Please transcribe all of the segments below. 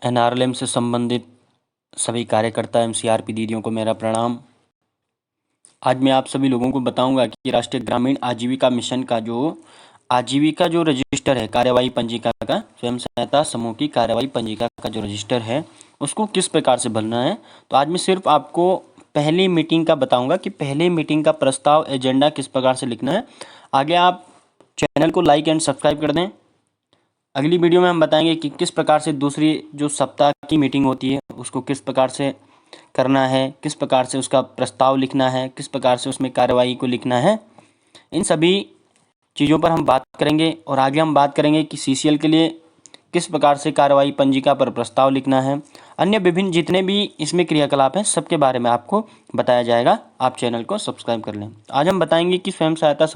NRLM से संबंधित सभी कार्यकर्ता एमसीआरपी दीदियों को मेरा प्रणाम। आज मैं आप सभी लोगों को बताऊंगा कि राष्ट्रीय ग्रामीण आजीविका मिशन का आजीविका जो रजिस्टर है, कार्यवाही पंजिका का, स्वयं सहायता समूह की कार्यवाही पंजिका का जो रजिस्टर है उसको किस प्रकार से भरना है। तो आज मैं सिर्फ आपको पहली मीटिंग का बताऊंगा कि पहली मीटिंग का प्रस्ताव एजेंडा किस प्रकार से लिखना है। आगे आप चैनल को लाइक एंड सब्सक्राइब कर दें। अगली वीडियो में हम बताएंगे कि किस प्रकार से दूसरी जो सप्ताह की मीटिंग होती है उसको किस प्रकार से करना है, किस प्रकार से उसका प्रस्ताव लिखना है, किस प्रकार से उसमें कार्यवाही को लिखना है। इन सभी चीज़ों पर हम बात करेंगे और आगे हम बात करेंगे कि सीसीएल के लिए किस प्रकार से कार्यवाही पंजिका पर प्रस्ताव लिखना है। अन्य विभिन्न जितने भी इसमें क्रियाकलाप हैं सबके बारे में आपको बताया जाएगा। आप चैनल को सब्सक्राइब कर लें। आज हम बताएंगे कि स्वयं सहायता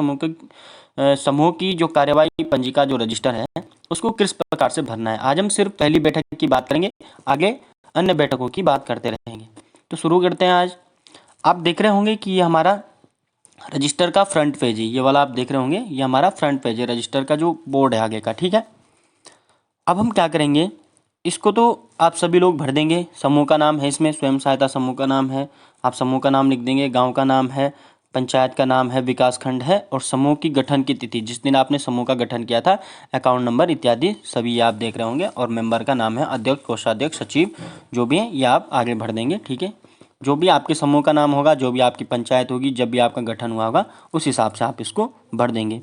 समूह की जो कार्यवाही पंजिका जो रजिस्टर है उसको किस प्रकार से भरना है। आज हम सिर्फ पहली बैठक की बात करेंगे, आगे अन्य बैठकों की बात करते रहेंगे। तो शुरू करते हैं। आज आप देख रहे होंगे कि ये हमारा रजिस्टर का फ्रंट पेज है, ये वाला आप देख रहे होंगे, ये हमारा फ्रंट पेज है रजिस्टर का जो बोर्ड है आगे का। ठीक है, अब हम क्या करेंगे, इसको तो आप सभी लोग भर देंगे। समूह का नाम है, इसमें स्वयं सहायता समूह का नाम है, आप समूह का नाम लिख देंगे, गांव का नाम है, पंचायत का नाम है, विकास खंड है और समूह की गठन की तिथि, जिस दिन आपने समूह का गठन किया था, अकाउंट नंबर इत्यादि सभी ये आप देख रहे होंगे। और मेंबर का नाम है, अध्यक्ष, कोषाध्यक्ष, सचिव, जो भी है ये आप आगे भर देंगे। ठीक है, जो भी आपके समूह का नाम होगा, जो भी आपकी पंचायत होगी, जब भी आपका गठन हुआ होगा, उस हिसाब से आप इसको भर देंगे।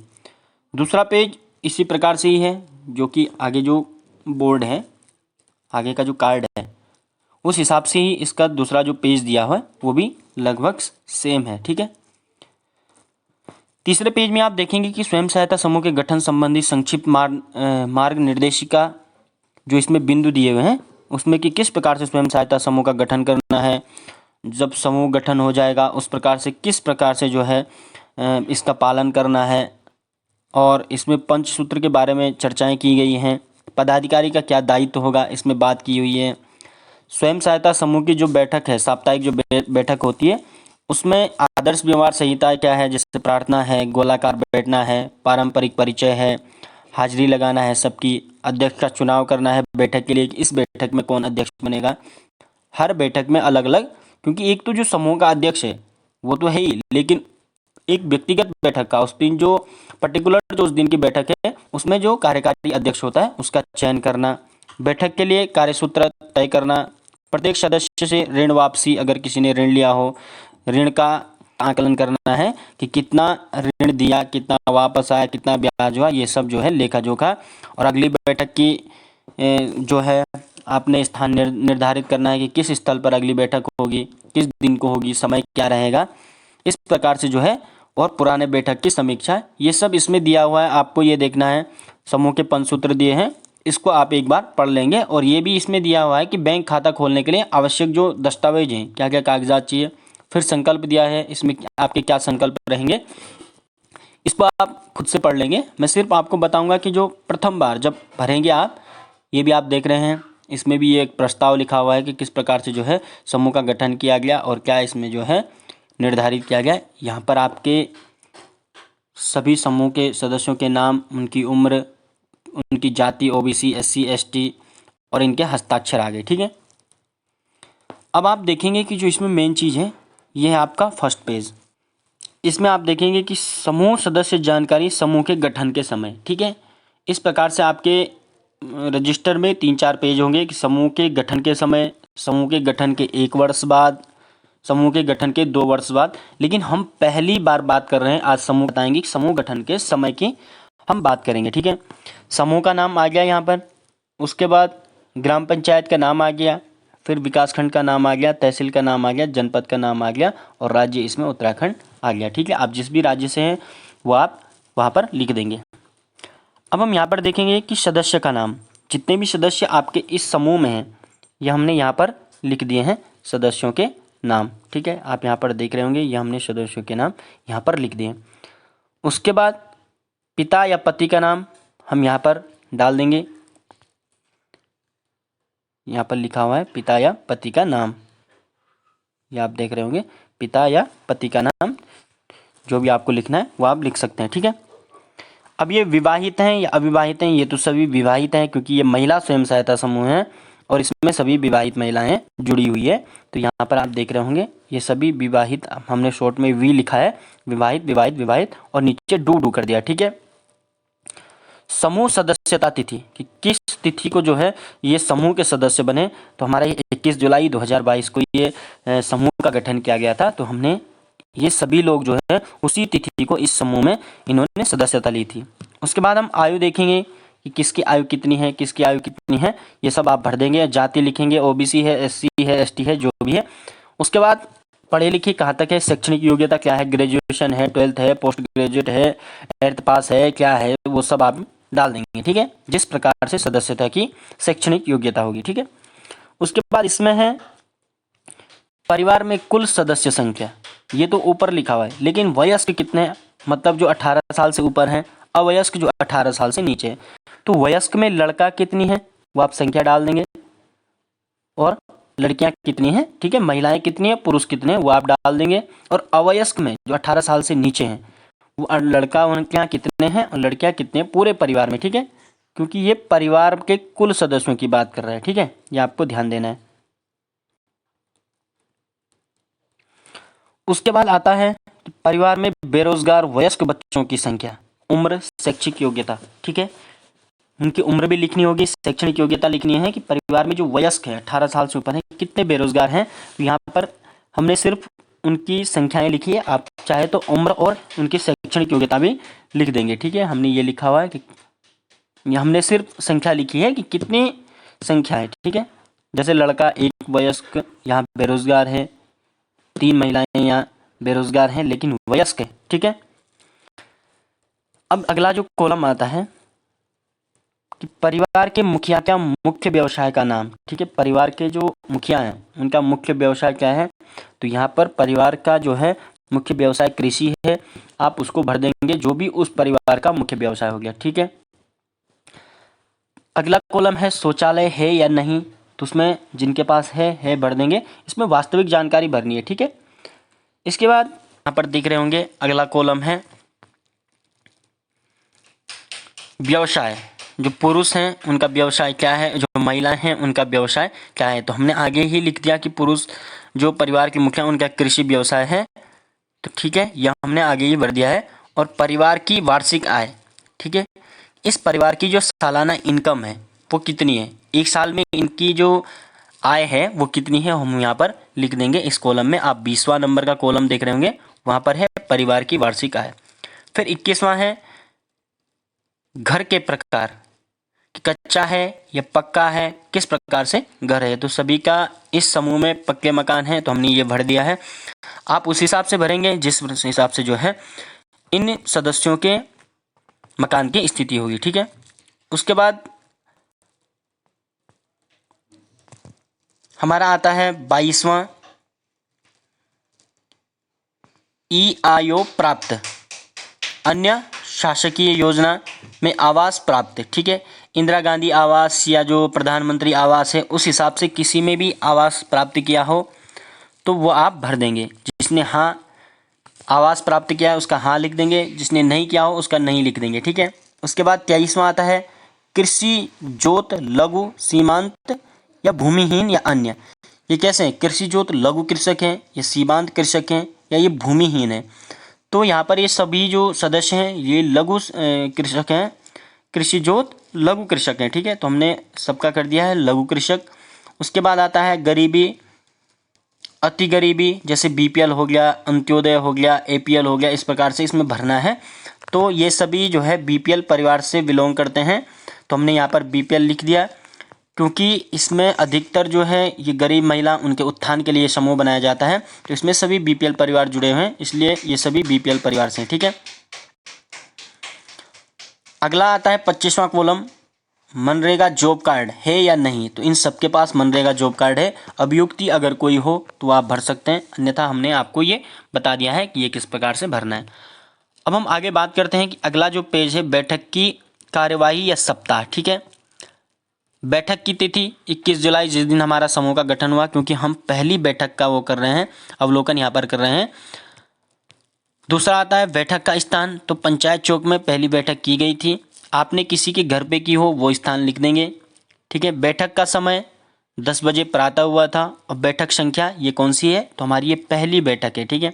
दूसरा पेज इसी प्रकार से ही है, जो कि आगे जो बोर्ड है, आगे का जो कार्ड है, उस हिसाब से ही इसका दूसरा जो पेज दिया हुआ है वो भी लगभग सेम है। ठीक है, तीसरे पेज में आप देखेंगे कि स्वयं सहायता समूह के गठन संबंधी संक्षिप्त मार्ग निर्देशिका, जो इसमें बिंदु दिए हुए हैं उसमें कि किस प्रकार से स्वयं सहायता समूह का गठन करना है, जब समूह गठन हो जाएगा उस प्रकार से किस प्रकार से जो है इसका पालन करना है। और इसमें पंचसूत्र के बारे में चर्चाएं की गई हैं। पदाधिकारी का क्या दायित्व होगा, इसमें बात की हुई है। स्वयं सहायता समूह की जो बैठक है, साप्ताहिक जो बैठक होती है, उसमें आदर्श व्यवहार संहिता क्या है, जैसे प्रार्थना है, गोलाकार बैठना है, पारंपरिक परिचय है, हाजिरी लगाना है सबकी, अध्यक्ष का चुनाव करना है बैठक के लिए, इस बैठक में कौन अध्यक्ष बनेगा। हर बैठक में अलग अलग, क्योंकि एक तो जो समूह का अध्यक्ष है वो तो है ही, लेकिन एक व्यक्तिगत बैठक का, उस दिन जो पर्टिकुलर जो उस दिन की बैठक है उसमें जो कार्यकारी अध्यक्ष होता है उसका चयन करना, बैठक के लिए कार्यसूत्र तय करना, प्रत्येक सदस्य से ऋण वापसी, अगर किसी ने ऋण लिया हो, ऋण का आकलन करना है कि कितना ऋण दिया, कितना वापस आया, कितना ब्याज हुआ, ये सब जो है लेखा जोखा। और अगली बैठक की जो है आपने स्थान निर्धारित करना है कि किस स्थल पर अगली बैठक होगी, किस दिन को होगी, समय क्या रहेगा, इस प्रकार से जो है। और पुराने बैठक की समीक्षा, ये सब इसमें दिया हुआ है, आपको ये देखना है। समूह के पंचसूत्र दिए हैं, इसको आप एक बार पढ़ लेंगे। और ये भी इसमें दिया हुआ है कि बैंक खाता खोलने के लिए आवश्यक जो दस्तावेज हैं, क्या क्या कागजात चाहिए। फिर संकल्प दिया है, इसमें आपके क्या संकल्प रहेंगे, इसको आप खुद से पढ़ लेंगे। मैं सिर्फ आपको बताऊंगा कि जो प्रथम बार जब भरेंगे आप, ये भी आप देख रहे हैं, इसमें भी एक प्रस्ताव लिखा हुआ है कि किस प्रकार से जो है समूह का गठन किया गया और क्या इसमें जो है निर्धारित किया गया। यहाँ पर आपके सभी समूह के सदस्यों के नाम, उनकी उम्र, उनकी जाति, ओबीसी, एससी, एसटी और इनके हस्ताक्षर आ गए। ठीक है, अब आप देखेंगे कि जो इसमें मेन चीज़ है ये है आपका फर्स्ट पेज। इसमें आप देखेंगे कि समूह सदस्य जानकारी समूह के गठन के समय। ठीक है, इस प्रकार से आपके रजिस्टर में 3-4 पेज होंगे कि समूह के गठन के समय, समूह के गठन के 1 वर्ष बाद, समूह के गठन के 2 वर्ष बाद। लेकिन हम पहली बार बात कर रहे हैं, आज समूह बताएंगे कि समूह गठन के समय की हम बात करेंगे। ठीक है, समूह का नाम आ गया यहाँ पर, उसके बाद ग्राम पंचायत का नाम आ गया, फिर विकासखंड का नाम आ गया, तहसील का नाम आ गया, जनपद का नाम आ गया और राज्य इसमें उत्तराखंड आ गया। ठीक है, आप जिस भी राज्य से हैं वो आप वहाँ पर लिख देंगे। अब हम यहाँ पर देखेंगे कि सदस्य का नाम, जितने भी सदस्य आपके इस समूह में हैं ये हमने यहाँ पर लिख दिए हैं सदस्यों के नाम। ठीक है, आप यहाँ पर देख रहे होंगे, ये हमने सदस्यों के नाम यहाँ पर लिख दिए। उसके बाद पिता या पति का नाम हम यहाँ पर डाल देंगे, यहाँ पर लिखा हुआ है पिता या पति का नाम, ये आप देख रहे होंगे, पिता या पति का नाम, जो भी आपको लिखना है वो आप लिख सकते हैं। ठीक है, अब ये विवाहित हैं या अविवाहित हैं, ये तो सभी विवाहित हैं क्योंकि ये महिला स्वयं सहायता समूह है और इसमें सभी विवाहित महिलाएं जुड़ी हुई है। तो यहाँ पर आप देख रहे होंगे ये सभी विवाहित, हमने शॉर्ट में वी लिखा है, विवाहित विवाहित विवाहित और नीचे डू कर दिया, ठीक है। समूह सदस्यता तिथि कि किस तिथि को जो है ये समूह के सदस्य बने, तो हमारे 21 जुलाई 2022 को ये समूह का गठन किया गया था। तो हमने ये सभी लोग जो है उसी तिथि को इस समूह में इन्होंने सदस्यता ली थी। उसके बाद हम आयु देखेंगे कि किसकी आयु कितनी है, किसकी आयु कितनी है, ये सब आप भर देंगे। जाति लिखेंगे, ओबीसी है, एससी है, एसटी है, जो भी है। उसके बाद पढ़े लिखे कहाँ तक है, शैक्षणिक योग्यता क्या है, ग्रेजुएशन है, 12th है, पोस्ट ग्रेजुएट है, 8th पास है, क्या है, वो सब आप डाल देंगे, ठीक है, जिस प्रकार से सदस्यता की शैक्षणिक योग्यता होगी, ठीक है। उसके बाद इसमें है परिवार में कुल सदस्य संख्या, ये तो ऊपर लिखा हुआ है, लेकिन वयस्क कितने, मतलब जो 18 साल से ऊपर हैं, अवयस्क जो 18 साल से नीचे है। तो वयस्क में लड़का कितनी है वो आप संख्या डाल देंगे, और लड़कियां कितनी हैं, ठीक है, महिलाएं कितनी है, पुरुष कितने हैं वो आप डाल देंगे। और अवयस्क में जो 18 साल से नीचे हैं वो लड़का उनके कितने हैं और लड़कियां कितने हैं पूरे परिवार में, ठीक है, क्योंकि ये परिवार के कुल सदस्यों की बात कर रहा है, ठीक है, ये आपको ध्यान देना है। उसके बाद आता है परिवार में बेरोजगार वयस्क बच्चों की संख्या, उम्र, शैक्षिक योग्यता, ठीक है, उनकी उम्र भी लिखनी होगी, शैक्षणिक योग्यता लिखनी है कि परिवार में जो वयस्क है 18 साल से ऊपर है कितने बेरोजगार हैं। तो यहाँ पर हमने सिर्फ उनकी संख्याएं लिखी है, आप चाहे तो उम्र और उनकी शैक्षणिक योग्यता भी लिख देंगे, ठीक है। हमने ये लिखा हुआ है कि हमने सिर्फ संख्या लिखी है कि कितनी संख्या है, ठीक है। जैसे लड़का 1 वयस्क यहाँ बेरोजगार है, 3 महिलाएं यहाँ बेरोजगार हैं लेकिन वयस्क है, ठीक है। अब अगला जो कॉलम आता है कि परिवार के मुखिया का मुख्य व्यवसाय का नाम, ठीक है, परिवार के जो मुखिया हैं उनका मुख्य व्यवसाय क्या है। तो यहाँ पर परिवार का जो है मुख्य व्यवसाय कृषि है, आप उसको भर देंगे जो भी उस परिवार का मुख्य व्यवसाय हो गया, ठीक है। अगला कॉलम है शौचालय है या नहीं, तो उसमें जिनके पास है भर देंगे, इसमें वास्तविक जानकारी भरनी है, ठीक है। इसके बाद यहाँ पर दिख रहे होंगे अगला कॉलम है व्यवसाय, जो पुरुष हैं उनका व्यवसाय क्या है, जो महिलाएं हैं उनका व्यवसाय क्या है। तो हमने आगे ही लिख दिया कि पुरुष जो परिवार के मुखिया उनका कृषि व्यवसाय है, तो ठीक है, यह हमने आगे ही भर दिया है। और परिवार की वार्षिक आय, ठीक है, इस परिवार की जो सालाना इनकम है वो कितनी है, एक साल में इनकी जो आय है वो कितनी है, हम यहाँ पर लिख देंगे इस कॉलम में। आप 20वां नंबर का कॉलम देख रहे होंगे, वहाँ पर है परिवार की वार्षिक आय। फिर 21वां है घर के प्रकार, कि कच्चा है या पक्का है, किस प्रकार से घर है। तो सभी का इस समूह में पक्के मकान है, तो हमने ये भर दिया है। आप उस हिसाब से भरेंगे जिस हिसाब से जो है इन सदस्यों के मकान की स्थिति होगी, ठीक है। उसके बाद हमारा आता है 22वां EIO प्राप्त, अन्य शासकीय योजना में आवास प्राप्त, ठीक है, इंदिरा गांधी आवास या जो प्रधानमंत्री आवास है उस हिसाब से किसी में भी आवास प्राप्त किया हो तो वो आप भर देंगे। जिसने हाँ आवास प्राप्त किया है उसका हाँ लिख देंगे, जिसने नहीं किया हो उसका नहीं लिख देंगे, ठीक है। उसके बाद 23वां आता है कृषि जोत लघु सीमांत या भूमिहीन या अन्य। ये कैसे हैं, कृषि जोत लघु कृषक हैं या सीमांत कृषक हैं या ये भूमिहीन है। तो यहाँ पर ये सभी जो सदस्य हैं ये लघु कृषक हैं, कृषि जोत लघु कृषक हैं, ठीक है। तो हमने सबका कर दिया है लघु कृषक। उसके बाद आता है गरीबी अति गरीबी, जैसे BPL हो गया, अंत्योदय हो गया, APL हो गया, इस प्रकार से इसमें भरना है। तो ये सभी जो है BPL परिवार से बिलोंग करते हैं, तो हमने यहाँ पर BPL लिख दिया क्योंकि इसमें अधिकतर जो है ये गरीब महिला उनके उत्थान के लिए समूह बनाया जाता है। तो इसमें सभी BPL परिवार जुड़े हुए हैं, इसलिए ये सभी BPL परिवार से हैं, ठीक है। अगला आता है 25वां कॉलम मनरेगा जॉब कार्ड है या नहीं। तो इन सबके पास मनरेगा जॉब कार्ड है, अभियुक्ति अगर कोई हो तो आप भर सकते हैं, अन्यथा हमने आपको ये बता दिया है कि ये किस प्रकार से भरना है। अब हम आगे बात करते हैं कि अगला जो पेज है बैठक की कार्यवाही या सप्ताह, ठीक है। बैठक की तिथि 21 जुलाई, जिस दिन हमारा समूह का गठन हुआ, क्योंकि हम पहली बैठक का वो कर रहे हैं, अवलोकन यहाँ पर कर रहे हैं। दूसरा आता है बैठक का स्थान, तो पंचायत चौक में पहली बैठक की गई थी, आपने किसी के घर पे की हो वो स्थान लिख देंगे, ठीक है। बैठक का समय 10 बजे प्रातः हुआ था। और बैठक संख्या ये कौन सी है, तो हमारी ये पहली बैठक है, ठीक है।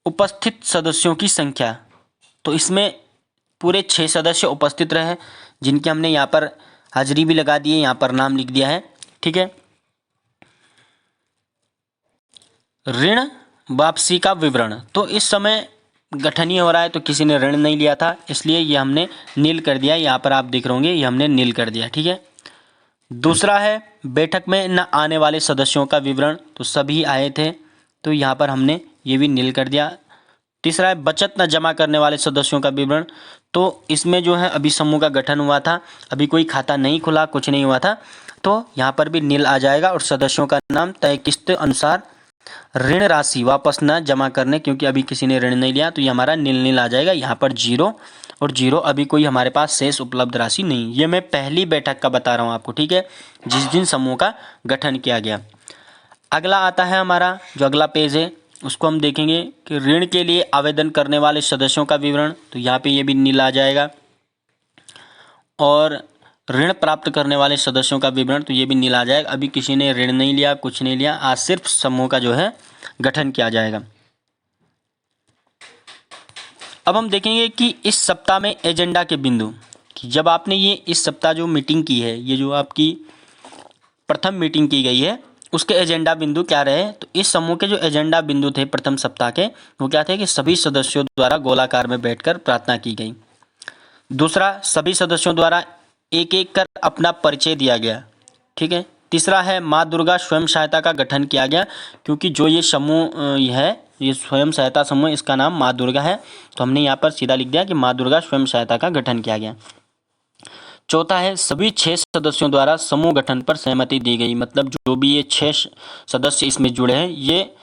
उपस्थित सदस्यों की संख्या, तो इसमें पूरे 6 सदस्य उपस्थित रहे, जिनके हमने यहाँ पर हाजिरी भी लगा दी है, यहाँ पर नाम लिख दिया है, ठीक है। ऋण वापसी का विवरण, तो इस समय गठन ही हो रहा है, तो किसी ने ऋण नहीं लिया था, इसलिए ये हमने नील कर दिया। यहाँ पर आप देख रहे होंगे, ये हमने नील कर दिया, ठीक है। दूसरा है बैठक में न आने वाले सदस्यों का विवरण, तो सभी आए थे, तो यहाँ पर हमने ये भी नील कर दिया। तीसरा है बचत न जमा करने वाले सदस्यों का विवरण, तो इसमें जो है अभी समूह का गठन हुआ था, अभी कोई खाता नहीं खुला, कुछ नहीं हुआ था, तो यहाँ पर भी नील आ जाएगा। और सदस्यों का नाम तय किस्त अनुसार ऋण राशि वापस न जमा करने, क्योंकि अभी किसी ने ऋण नहीं लिया, तो ये हमारा नील नील आ जाएगा। यहाँ पर 0 और 0, अभी कोई हमारे पास शेष उपलब्ध राशि नहीं। ये मैं पहली बैठक का बता रहा हूँ आपको, ठीक है, जिस दिन समूह का गठन किया गया। अगला आता है हमारा जो अगला पेज है, उसको हम देखेंगे कि ऋण के लिए आवेदन करने वाले सदस्यों का विवरण, तो यहाँ पे ये भी नीला आ जाएगा। और ऋण प्राप्त करने वाले सदस्यों का विवरण, तो ये भी नीला आ जाएगा। अभी किसी ने ऋण नहीं लिया, कुछ नहीं लिया, आज सिर्फ समूह का जो है गठन किया जाएगा। अब हम देखेंगे कि इस सप्ताह में एजेंडा के बिंदु, कि जब आपने ये इस सप्ताह जो मीटिंग की है, ये जो आपकी प्रथम मीटिंग की गई है, उसके एजेंडा बिंदु क्या रहे। तो इस समूह के जो एजेंडा बिंदु थे प्रथम सप्ताह के, वो क्या थे कि सभी सदस्यों द्वारा गोलाकार में बैठकर प्रार्थना की गई। दूसरा, सभी सदस्यों द्वारा एक एक कर अपना परिचय दिया गया, ठीक है। तीसरा है माँ दुर्गा स्वयं सहायता का गठन किया गया, क्योंकि जो ये समूह है, ये स्वयं सहायता समूह, इसका नाम माँ दुर्गा है, तो हमने यहाँ पर सीधा लिख दिया कि माँ दुर्गा स्वयं सहायता का गठन किया गया। चौथा है सभी 6 सदस्यों द्वारा समूह गठन पर सहमति दी गई, मतलब जो भी ये 6 सदस्य इसमें जुड़े हैं, ये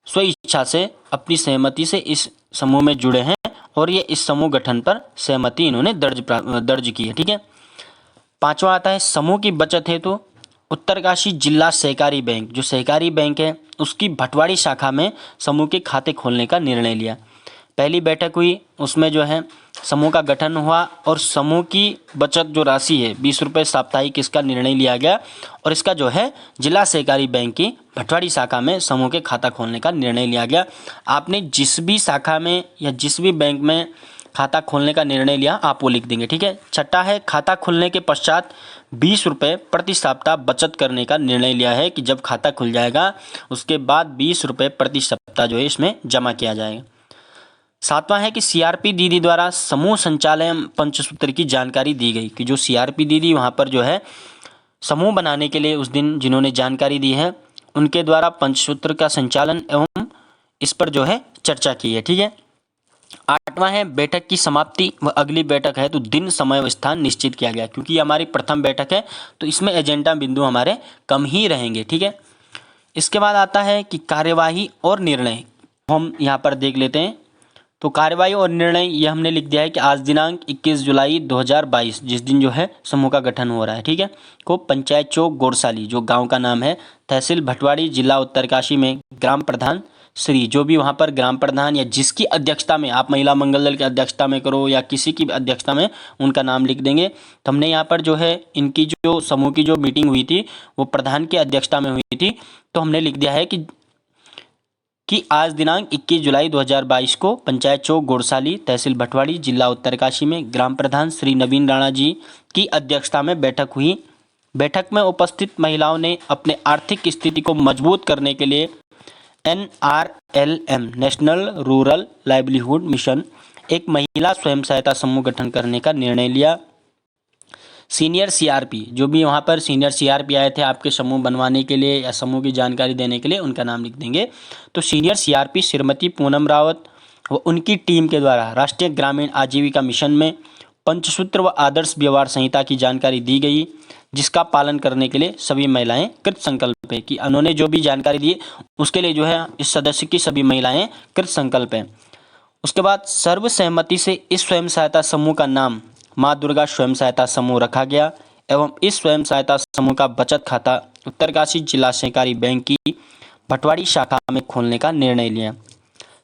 स्व इच्छा से अपनी सहमति से इस समूह में जुड़े हैं, और ये इस समूह गठन पर सहमति इन्होंने दर्ज की है, ठीक है। पांचवा आता है समूह की बचत हेतु उत्तरकाशी जिला सहकारी बैंक, जो सहकारी बैंक है, उसकी भटवाड़ी शाखा में समूह के खाते खोलने का निर्णय लिया। पहली बैठक हुई, उसमें जो है समूह का गठन हुआ, और समूह की बचत जो राशि है 20 रुपये साप्ताहिक, इसका निर्णय लिया गया, और इसका जो है जिला सहकारी बैंक की भटवाड़ी शाखा में समूह के खाता खोलने का निर्णय लिया गया। आपने जिस भी शाखा में या जिस भी बैंक में खाता खोलने का निर्णय लिया, आप वो लिख देंगे, ठीक है। छठा है खाता खुलने के पश्चात 20 रुपये प्रति सप्ताह बचत करने का निर्णय लिया है, कि जब खाता खुल जाएगा उसके बाद 20 रुपये प्रति सप्ताह जो है इसमें जमा किया जाएगा। सातवां है कि सीआरपी दीदी द्वारा समूह संचालन पंचसूत्र की जानकारी दी गई, कि जो सीआरपी दीदी वहाँ पर जो है समूह बनाने के लिए उस दिन जिन्होंने जानकारी दी है, उनके द्वारा पंचसूत्र का संचालन एवं इस पर जो है चर्चा की है, ठीक है। आठवां है बैठक की समाप्ति व अगली बैठक है तो दिन समय व स्थान निश्चित किया गया, क्योंकि हमारी प्रथम बैठक है तो इसमें एजेंडा बिंदु हमारे कम ही रहेंगे, ठीक है। इसके बाद आता है कि कार्यवाही और निर्णय, हम यहाँ पर देख लेते हैं। तो कार्यवाही और निर्णय ये हमने लिख दिया है कि आज दिनांक 21 जुलाई 2022, जिस दिन जो है समूह का गठन हो रहा है, ठीक है, को पंचायत चौक गोरसाली, जो गांव का नाम है, तहसील भटवाड़ी, जिला उत्तरकाशी में ग्राम प्रधान श्री, जो भी वहाँ पर ग्राम प्रधान या जिसकी अध्यक्षता में, आप महिला मंगल दल की अध्यक्षता में करो या किसी की अध्यक्षता में, उनका नाम लिख देंगे। तो हमने यहाँ पर जो है इनकी जो समूह की जो मीटिंग हुई थी वो प्रधान की अध्यक्षता में हुई थी, तो हमने लिख दिया है कि आज दिनांक 21 जुलाई 2022 को पंचायत चौक गोरसाली, तहसील भटवाड़ी, जिला उत्तरकाशी में ग्राम प्रधान श्री नवीन राणा जी की अध्यक्षता में बैठक हुई। बैठक में उपस्थित महिलाओं ने अपने आर्थिक स्थिति को मजबूत करने के लिए NRLM national rural livelihood mission एक महिला स्वयं सहायता समूह गठन करने का निर्णय लिया। सीनियर सीआरपी, जो भी वहाँ पर सीनियर सीआरपी आए थे आपके समूह बनवाने के लिए या समूह की जानकारी देने के लिए, उनका नाम लिख देंगे। तो सीनियर सीआरपी श्रीमती पूनम रावत व उनकी टीम के द्वारा राष्ट्रीय ग्रामीण आजीविका मिशन में पंचसूत्र व आदर्श व्यवहार संहिता की जानकारी दी गई, जिसका पालन करने के लिए सभी महिलाएं कृत संकल्प है, कि उन्होंने जो भी जानकारी दी उसके लिए जो है इस सदस्य की सभी महिलाएं कृत संकल्प है। उसके बाद सर्वसहमति से इस स्वयं सहायता समूह का नाम माँ दुर्गा स्वयं सहायता समूह रखा गया एवं इस स्वयं सहायता समूह का बचत खाता उत्तरकाशी जिला सहकारी बैंक की भटवाड़ी शाखा में खोलने का निर्णय लिया।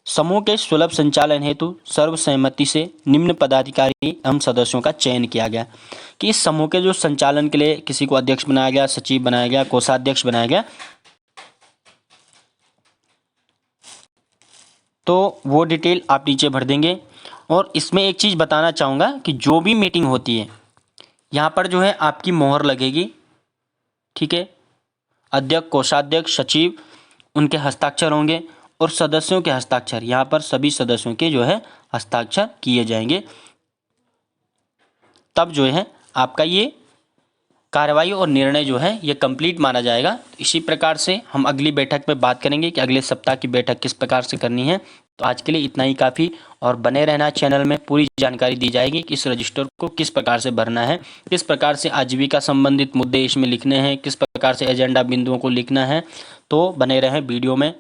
समूह के सुलभ संचालन हेतु सर्वसहमति से निम्न पदाधिकारी एवं सदस्यों का चयन किया गया। कि इस समूह के जो संचालन के लिए किसी को अध्यक्ष बनाया गया, सचिव बनाया गया, कोषाध्यक्ष बनाया गया, तो वो डिटेल आप नीचे भर देंगे। और इसमें एक चीज़ बताना चाहूँगा कि जो भी मीटिंग होती है यहाँ पर जो है आपकी मोहर लगेगी, ठीक है। अध्यक्ष, कोषाध्यक्ष, सचिव, उनके हस्ताक्षर होंगे और सदस्यों के हस्ताक्षर, यहाँ पर सभी सदस्यों के जो है हस्ताक्षर किए जाएंगे। तब जो है आपका ये कार्रवाई और निर्णय जो है ये कंप्लीट माना जाएगा। इसी प्रकार से हम अगली बैठक में बात करेंगे कि अगले सप्ताह की बैठक किस प्रकार से करनी है। तो आज के लिए इतना ही काफ़ी, और बने रहना चैनल में, पूरी जानकारी दी जाएगी कि इस रजिस्टर को किस प्रकार से भरना है, किस प्रकार से आजीविका संबंधित मुद्दे इसमें लिखने हैं, किस प्रकार से एजेंडा बिंदुओं को लिखना है। तो बने रहें वीडियो में।